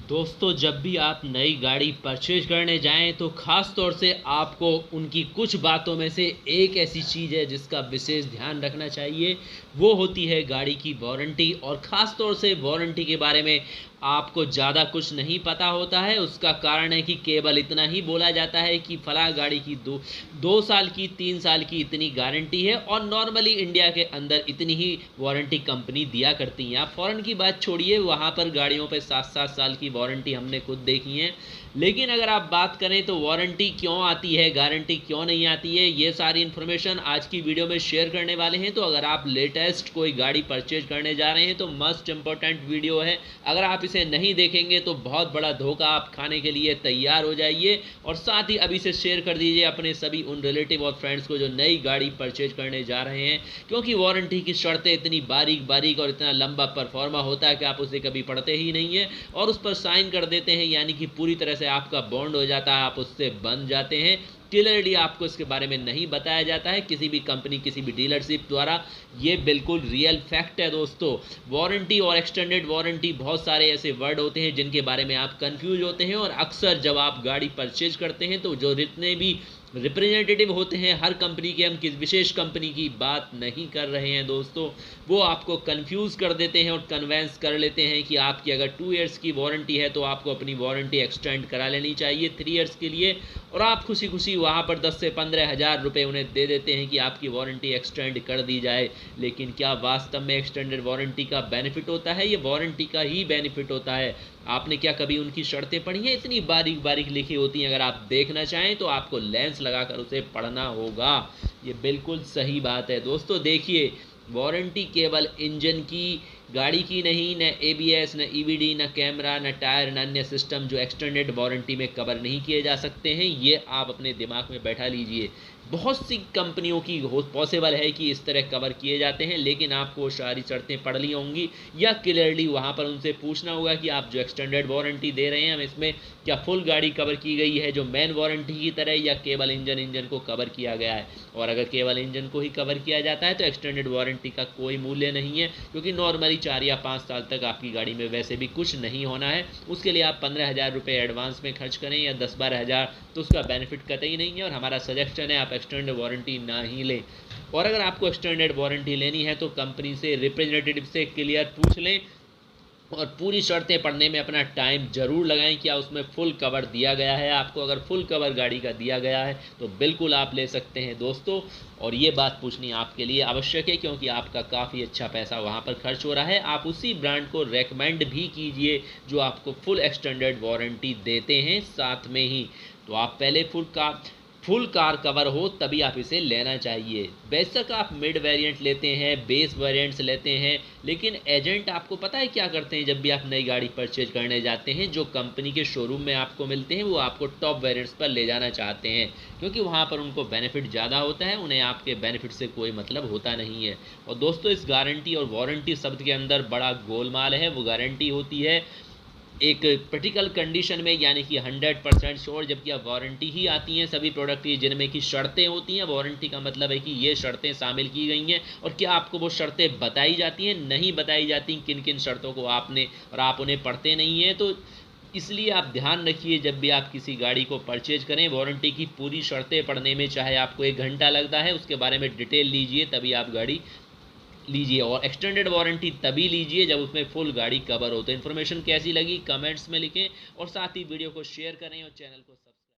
दोस्तों, जब भी आप नई गाड़ी परचेज करने जाएं तो ख़ास तौर से आपको उनकी कुछ बातों में से एक ऐसी चीज़ है जिसका विशेष ध्यान रखना चाहिए। वो होती है गाड़ी की वारंटी। और ख़ास तौर से वारंटी के बारे में आपको ज़्यादा कुछ नहीं पता होता है। उसका कारण है कि केवल इतना ही बोला जाता है कि फलां गाड़ी की दो साल की 3 साल की इतनी गारंटी है और नॉर्मली इंडिया के अंदर इतनी ही वारंटी कंपनी दिया करती हैं। आप फ़ॉरेन की बात छोड़िए, वहाँ पर गाड़ियों पे 7-7 साल की वारंटी हमने खुद देखी है। लेकिन अगर आप बात करें तो वारंटी क्यों आती है, गारंटी क्यों नहीं आती है, ये सारी इन्फॉर्मेशन आज की वीडियो में शेयर करने वाले हैं। तो अगर आप लेटेस्ट कोई गाड़ी परचेज करने जा रहे हैं तो मस्ट इम्पॉर्टेंट वीडियो है। अगर आप इसे नहीं देखेंगे तो बहुत बड़ा धोखा आप खाने के लिए तैयार हो जाइए। और साथ ही अभी से शेयर कर दीजिए अपने सभी उन रिलेटिव और फ्रेंड्स को जो नई गाड़ी परचेज करने जा रहे हैं, क्योंकि वारंटी की शर्तें इतनी बारीक बारीक और इतना लंबा परफॉर्मा होता है कि आप उसे कभी पढ़ते ही नहीं है और उस पर साइन कर देते हैं, यानी कि पूरी तरह से आपका बॉन्ड हो जाता है, आप उससे बन जाते हैं। क्लियरली आपको इसके बारे में नहीं बताया जाता है किसी भी कंपनी, किसी भी डीलरशिप द्वारा। ये बिल्कुल रियल फैक्ट है दोस्तों। वारंटी और एक्सटेंडेड वारंटी, बहुत सारे ऐसे वर्ड होते हैं जिनके बारे में आप कंफ्यूज होते हैं। और अक्सर जब आप गाड़ी परचेज करते हैं तो जो जितने भी रिप्रेजेंटेटिव होते हैं हर कंपनी के, हम किस विशेष कंपनी की बात नहीं कर रहे हैं दोस्तों, वो आपको कंफ्यूज कर देते हैं और कन्वेंस कर लेते हैं कि आपकी अगर 2 इयर्स की वारंटी है तो आपको अपनी वारंटी एक्सटेंड करा लेनी चाहिए 3 इयर्स के लिए। और आप खुशी खुशी वहाँ पर 10 से 15 हज़ार रुपये उन्हें दे देते हैं कि आपकी वारंटी एक्सटेंड कर दी जाए। लेकिन क्या वास्तव में एक्सटेंडेड वारंटी का बेनिफिट होता है? ये वारंटी का ही बेनिफिट होता है। आपने क्या कभी उनकी शर्तें पढ़ी हैं? इतनी बारीक बारीक लिखी होती हैं। अगर आप देखना चाहें तो आपको लेंस लगाकर उसे पढ़ना होगा। ये बिल्कुल सही बात है दोस्तों। देखिए, वारंटी केवल इंजन की, गाड़ी की नहीं, न एबीएस, न ईवीडी, न कैमरा, न टायर, न अन्य सिस्टम जो एक्सटेंडेड वारंटी में कवर नहीं किए जा सकते हैं। ये आप अपने दिमाग में बैठा लीजिए। बहुत सी कंपनियों की पॉसिबल है कि इस तरह कवर किए जाते हैं, लेकिन आपको वो सारी शर्तें पढ़ ली होंगी या क्लियरली वहाँ पर उनसे पूछना होगा कि आप जो एक्सटेंडेड वारंटी दे रहे हैं हम इसमें क्या फुल गाड़ी कवर की गई है जो मेन वारंटी की तरह, या केवल इंजन को कवर किया गया है। और अगर केवल इंजन को ही कवर किया जाता है तो एक्सटेंडेड वारंटी का कोई मूल्य नहीं है, क्योंकि नॉर्मली 4 या 5 साल तक आपकी गाड़ी में वैसे भी कुछ नहीं होना है। उसके लिए आप 15,000 रुपये एडवांस में खर्च करें या 10-12 हज़ार, तो उसका बेनिफिट कतई नहीं है। और हमारा सजेशन है आप एक्सटेंडेड वारंटी ना ही लें। और अगर आपको एक्सटेंडेड वारंटी लेनी है तो कंपनी से, रिप्रेजेंटेटिव से क्लियर पूछ लें और पूरी शर्तें पढ़ने में अपना टाइम ज़रूर लगाएं। क्या उसमें फुल कवर दिया गया है आपको? अगर फुल कवर गाड़ी का दिया गया है तो बिल्कुल आप ले सकते हैं दोस्तों। और ये बात पूछनी आपके लिए आवश्यक है, क्योंकि आपका काफ़ी अच्छा पैसा वहाँ पर खर्च हो रहा है। आप उसी ब्रांड को रेकमेंड भी कीजिए जो आपको फुल एक्सटेंडेड वारंटी देते हैं साथ में ही। तो आप पहले फुल कार कवर हो तभी आप इसे लेना चाहिए। बेशक आप मिड वेरिएंट लेते हैं, बेस वेरिएंट्स लेते हैं, लेकिन एजेंट आपको पता है क्या करते हैं? जब भी आप नई गाड़ी परचेज करने जाते हैं, जो कंपनी के शोरूम में आपको मिलते हैं वो आपको टॉप वेरिएंट्स पर ले जाना चाहते हैं, क्योंकि वहाँ पर उनको बेनिफिट ज़्यादा होता है। उन्हें आपके बेनिफिट से कोई मतलब होता नहीं है। और दोस्तों, इस गारंटी और वारंटी शब्द के अंदर बड़ा गोलमाल है। वो गारंटी होती है एक क्रिटिकल कंडीशन में, यानी कि 100% श्योर, जबकि अब वारंटी ही आती हैं सभी प्रोडक्ट की जिनमें कि शर्तें होती हैं। वारंटी का मतलब है कि ये शर्तें शामिल की गई हैं। और क्या आपको वो शर्तें बताई जाती हैं? नहीं बताई जाती। किन किन शर्तों को आपने, और आप उन्हें पढ़ते नहीं हैं। तो इसलिए आप ध्यान रखिए, जब भी आप किसी गाड़ी को परचेज करें, वारंटी की पूरी शर्तें पढ़ने में चाहे आपको 1 घंटा लगता है, उसके बारे में डिटेल लीजिए तभी आप गाड़ी लीजिए। और एक्सटेंडेड वारंटी तभी लीजिए जब उसमें फुल गाड़ी कवर हो। तो इन्फॉर्मेशन कैसी लगी कमेंट्स में लिखें और साथ ही वीडियो को शेयर करें और चैनल को सब्सक्राइब